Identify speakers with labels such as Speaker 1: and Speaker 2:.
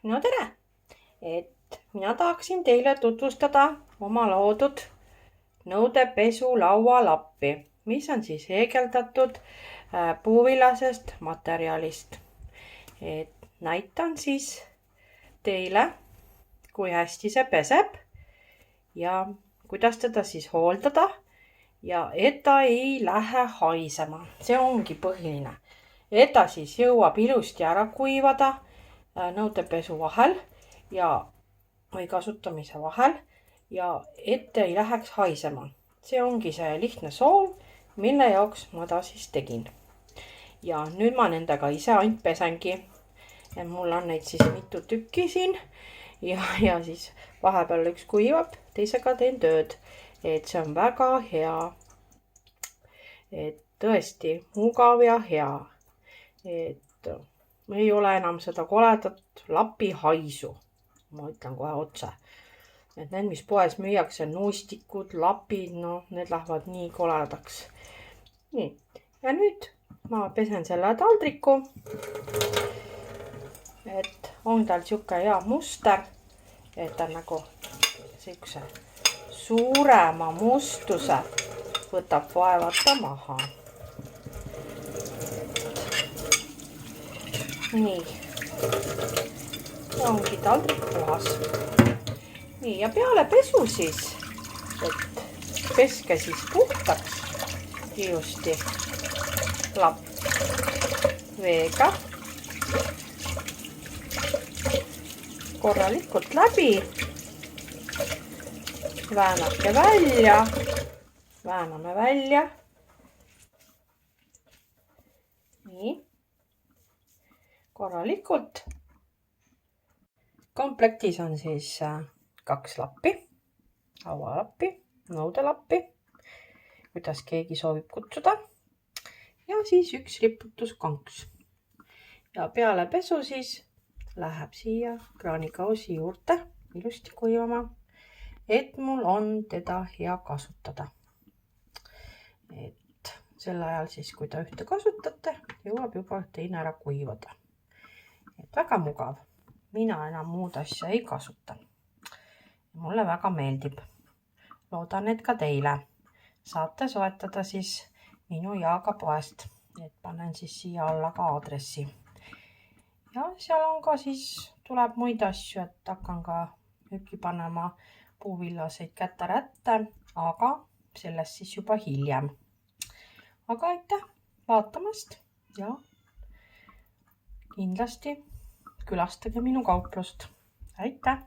Speaker 1: No tere! Mina tahaksin teile tutvustada oma loodud nõudepesulaualappi, mis on siis heegeldatud puuvillasest materjalist. Näitan siis teile, kui hästi see peseb ja kuidas teda siis hooldada ja et ta ei lähe haisema. See ongi põhiline. Et ta siis jõuab ilusti ära kuivada nõudepesu vahel või kasutamise vahel ja et ei läheks haisema. See ongi see lihtne soov, mille jaoks ma ta siis tegin. Ja nüüd ma nendega ise ainult pesengi. Mul on neid siis mitu tükki siin ja siis vahepeal üks kuivab, teisega teen tööd. See on väga hea. Tõesti mugav ja hea. Ei ole enam seda koledat lapihaisu. Ma ütlen kohe otse. Need, mis poes müüakse, nuustikud, lapid, need lähevad nii koledaks. Nii. Ja nüüd ma pesen selle taldriku. On tal siuke hea muster, et ta nagu siukse suurema mustuse võtab vaevata maha. Nii. Ja ongi taldrik puhas. Nii, ja peale pesu siis, et peske siis puhtaks ilusti lapp veega. Korralikult läbi. Väänake välja. Vääname välja. Nii. Korralikult. Komplektis on siis 2 lappi, laualappi, nõudelappi, kuidas keegi soovib kutsuda. Ja siis 1 riputuskonks. Ja peale pesu siis läheb siia kraanikausi juurde ilusti kuivama, et mul on teda hea kasutada. Sel ajal siis, kui ta ühte kasutate, jõuab juba teine ära kuivada. Väga mugav. Mina enam muud asja ei kasuta. Mulle väga meeldib. Loodan, et ka teile. Saate soetada siis minu Jaaga poest. Panen siis siia alla ka aadressi. Ja seal on ka siis, tuleb muid asju, et hakkan ka müüki panema puuvillaseid käterätte, aga sellest siis juba hiljem. Aga aitäh vaatamast ja kindlasti külastage minu kauplust. Aitäh!